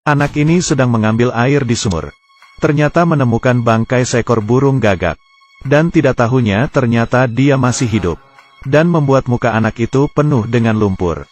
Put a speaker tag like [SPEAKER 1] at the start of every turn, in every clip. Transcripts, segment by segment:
[SPEAKER 1] Anak ini sedang mengambil air di sumur. Ternyata menemukan bangkai seekor burung gagak. Dan tidak tahunya ternyata dia masih hidup. Dan membuat muka anak itu penuh dengan lumpur.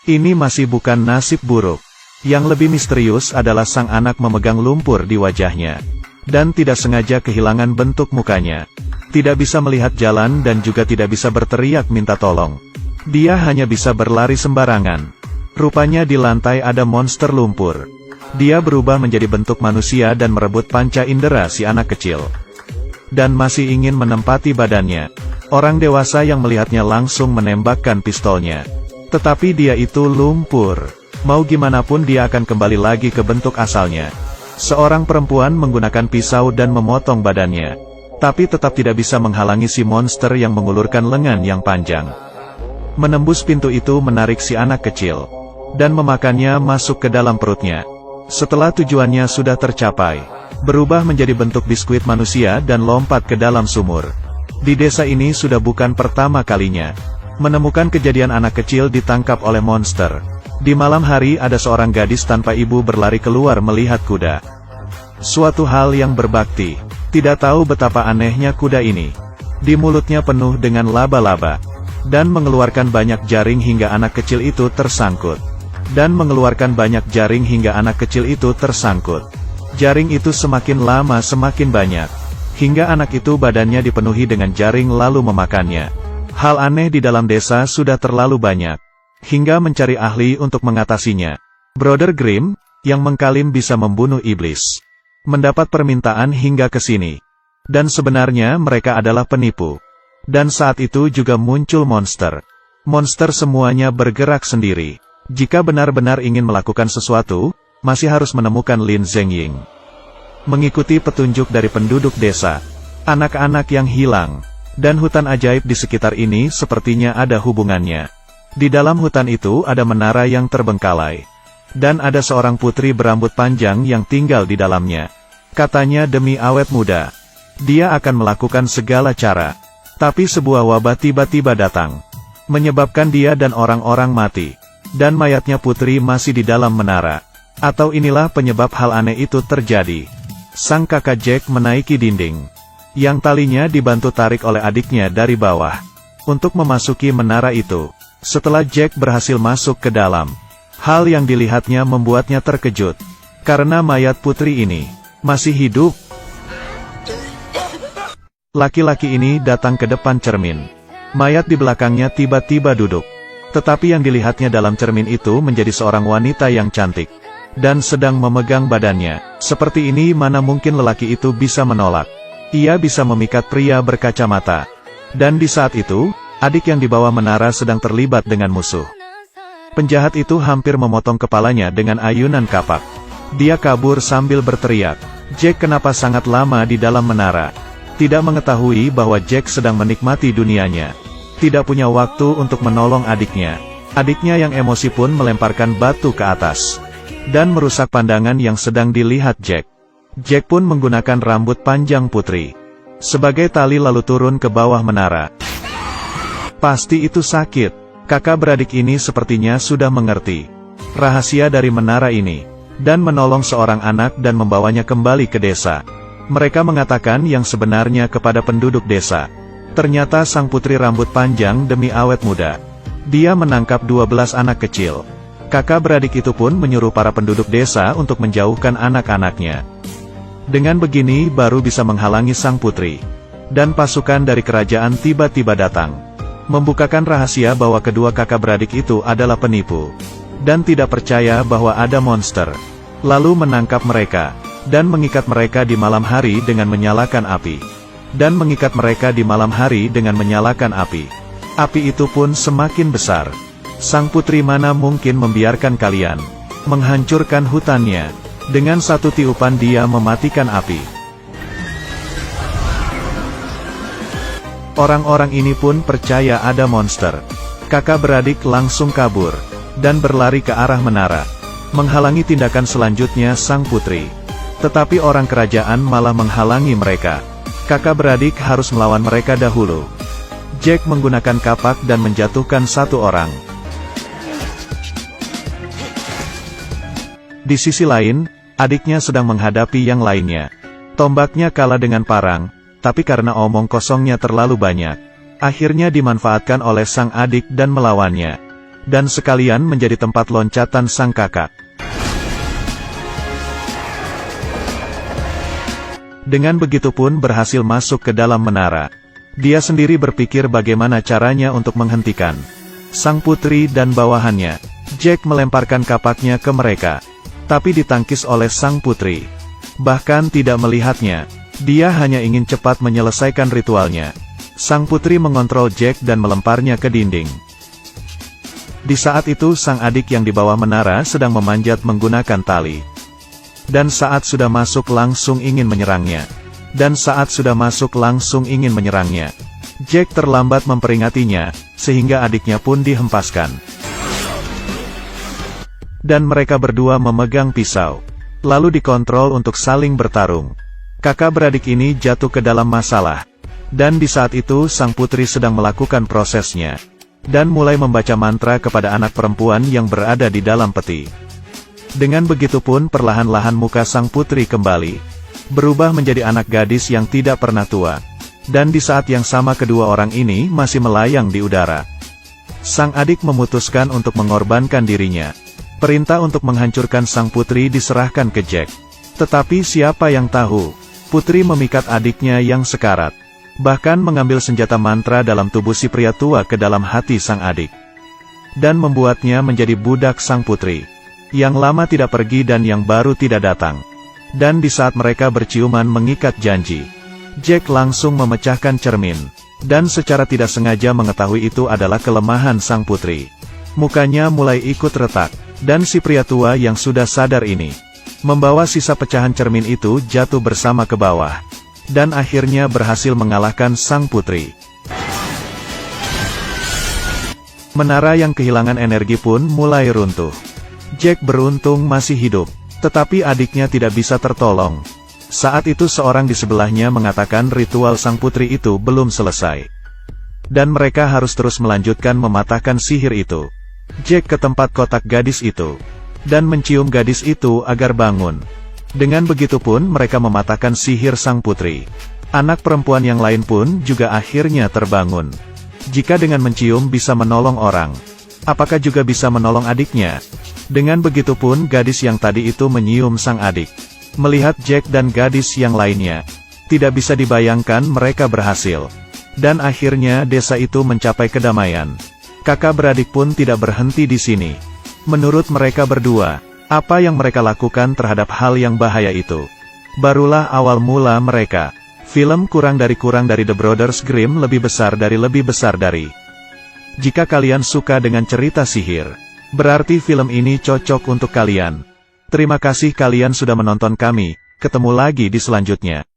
[SPEAKER 1] Ini masih bukan nasib buruk. Yang lebih misterius adalah sang anak memegang lumpur di wajahnya. Dan tidak sengaja kehilangan bentuk mukanya. Tidak bisa melihat jalan dan juga tidak bisa berteriak minta tolong. Dia hanya bisa berlari sembarangan. Rupanya di lantai ada monster lumpur. Dia berubah menjadi bentuk manusia dan merebut panca indera si anak kecil. Dan masih ingin menempati badannya. Orang dewasa yang melihatnya langsung menembakkan pistolnya. Tetapi dia itu lumpur. Mau gimana pun dia akan kembali lagi ke bentuk asalnya. Seorang perempuan menggunakan pisau dan memotong badannya. Tapi tetap tidak bisa menghalangi si monster yang mengulurkan lengan yang panjang. Menembus pintu itu menarik si anak kecil. Dan memakannya masuk ke dalam perutnya. Setelah tujuannya sudah tercapai, berubah menjadi bentuk biskuit manusia dan lompat ke dalam sumur. Di desa ini sudah bukan pertama kalinya. Menemukan kejadian anak kecil ditangkap oleh monster. Di malam hari ada seorang gadis tanpa ibu berlari keluar melihat kuda. Suatu hal yang berbakti. Tidak tahu betapa anehnya kuda ini. Di mulutnya penuh dengan laba-laba. Dan mengeluarkan banyak jaring hingga anak kecil itu tersangkut. Jaring itu semakin lama semakin banyak. Hingga anak itu badannya dipenuhi dengan jaring lalu memakannya. Hal aneh di dalam desa sudah terlalu banyak. Hingga mencari ahli untuk mengatasinya. Brother Grimm, yang mengklaim bisa membunuh iblis. Mendapat permintaan hingga ke sini. Dan sebenarnya mereka adalah penipu. Dan saat itu juga muncul monster. Monster semuanya bergerak sendiri. Jika benar-benar ingin melakukan sesuatu, masih harus menemukan Lin Zhengying. Mengikuti petunjuk dari penduduk desa, anak-anak yang hilang, dan hutan ajaib di sekitar ini sepertinya ada hubungannya. Di dalam hutan itu ada menara yang terbengkalai. Dan ada seorang putri berambut panjang yang tinggal di dalamnya. Katanya demi awet muda. Dia akan melakukan segala cara. Tapi sebuah wabah tiba-tiba datang. Menyebabkan dia dan orang-orang mati. Dan mayatnya putri masih di dalam menara. Atau inilah penyebab hal aneh itu terjadi. Sang kakak Jack menaiki dinding. Yang talinya dibantu tarik oleh adiknya dari bawah. Untuk memasuki menara itu. Setelah Jack berhasil masuk ke dalam. Hal yang dilihatnya membuatnya terkejut. Karena mayat putri ini masih hidup. Laki-laki ini datang ke depan cermin. Mayat di belakangnya tiba-tiba duduk. Tetapi yang dilihatnya dalam cermin itu menjadi seorang wanita yang cantik. Dan sedang memegang badannya. Seperti ini mana mungkin lelaki itu bisa menolak. Ia bisa memikat pria berkacamata. Dan di saat itu, adik yang di bawah menara sedang terlibat dengan musuh. Penjahat itu hampir memotong kepalanya dengan ayunan kapak. Dia kabur sambil berteriak. Jack kenapa sangat lama di dalam menara? Tidak mengetahui bahwa Jack sedang menikmati dunianya. Tidak punya waktu untuk menolong adiknya. Adiknya yang emosi pun melemparkan batu ke atas. Dan merusak pandangan yang sedang dilihat Jack. Jack pun menggunakan rambut panjang putri sebagai tali lalu turun ke bawah menara. Pasti itu sakit. Kakak beradik ini sepertinya sudah mengerti rahasia dari menara ini. Dan menolong seorang anak dan membawanya kembali ke desa. Mereka mengatakan yang sebenarnya kepada penduduk desa. Ternyata sang putri rambut panjang demi awet muda. Dia menangkap 12 anak kecil. Kakak beradik itu pun menyuruh para penduduk desa untuk menjauhkan anak-anaknya. Dengan begini baru bisa menghalangi sang putri. Dan pasukan dari kerajaan tiba-tiba datang. Membukakan rahasia bahwa kedua kakak beradik itu adalah penipu. Dan tidak percaya bahwa ada monster. Lalu menangkap mereka. Dan mengikat mereka di malam hari dengan menyalakan api. Api itu pun semakin besar. Sang putri mana mungkin membiarkan kalian menghancurkan hutannya. Dengan satu tiupan dia mematikan api. Orang-orang ini pun percaya ada monster. Kakak beradik langsung kabur. Dan berlari ke arah menara. Menghalangi tindakan selanjutnya sang putri. Tetapi orang kerajaan malah menghalangi mereka. Kakak beradik harus melawan mereka dahulu. Jack menggunakan kapak dan menjatuhkan satu orang. Di sisi lain, adiknya sedang menghadapi yang lainnya. Tombaknya kalah dengan parang, tapi karena omong kosongnya terlalu banyak, akhirnya dimanfaatkan oleh sang adik dan melawannya. Dan sekalian menjadi tempat loncatan sang kakak. Dengan begitu pun berhasil masuk ke dalam menara. Dia sendiri berpikir bagaimana caranya untuk menghentikan sang putri dan bawahannya. Jack melemparkan kapaknya ke mereka, tapi ditangkis oleh sang putri. Bahkan tidak melihatnya, dia hanya ingin cepat menyelesaikan ritualnya. Sang putri mengontrol Jack dan melemparnya ke dinding. Di saat itu sang adik yang di bawah menara sedang memanjat menggunakan tali. Dan saat sudah masuk langsung ingin menyerangnya. Jack terlambat memperingatinya, sehingga adiknya pun dihempaskan. Dan mereka berdua memegang pisau. Lalu dikontrol untuk saling bertarung. Kakak beradik ini jatuh ke dalam masalah. Dan di saat itu sang putri sedang melakukan prosesnya. Dan mulai membaca mantra kepada anak perempuan yang berada di dalam peti. Dengan begitu pun perlahan-lahan muka sang putri kembali berubah menjadi anak gadis yang tidak pernah tua. Dan di saat yang sama kedua orang ini masih melayang di udara. Sang adik memutuskan untuk mengorbankan dirinya. Perintah untuk menghancurkan sang putri diserahkan ke Jack. Tetapi siapa yang tahu, putri memikat adiknya yang sekarat. Bahkan mengambil senjata mantra dalam tubuh si pria tua ke dalam hati sang adik. Dan membuatnya menjadi budak sang putri. Yang lama tidak pergi dan yang baru tidak datang. Dan di saat mereka berciuman mengikat janji, Jack langsung memecahkan cermin. Dan secara tidak sengaja mengetahui itu adalah kelemahan sang putri. Mukanya mulai ikut retak. Dan si pria tua yang sudah sadar ini membawa sisa pecahan cermin itu jatuh bersama ke bawah. Dan akhirnya berhasil mengalahkan sang putri. Menara yang kehilangan energi pun mulai runtuh. Jack beruntung masih hidup, tetapi adiknya tidak bisa tertolong. Saat itu seorang di sebelahnya mengatakan ritual sang putri itu belum selesai. Dan mereka harus terus melanjutkan mematahkan sihir itu. Jack ke tempat kotak gadis itu, dan mencium gadis itu agar bangun. Dengan begitu pun mereka mematahkan sihir sang putri. Anak perempuan yang lain pun juga akhirnya terbangun. Jika dengan mencium bisa menolong orang, apakah juga bisa menolong adiknya? Dengan begitu pun gadis yang tadi itu menyium sang adik. Melihat Jack dan gadis yang lainnya, tidak bisa dibayangkan mereka berhasil. Dan akhirnya desa itu mencapai kedamaian. Kakak beradik pun tidak berhenti di sini. Menurut mereka berdua, apa yang mereka lakukan terhadap hal yang bahaya itu barulah awal mula mereka. Film kurang dari The Brothers Grimm lebih besar dari. Jika kalian suka dengan cerita sihir, berarti film ini cocok untuk kalian. Terima kasih kalian sudah menonton kami. Ketemu lagi di selanjutnya.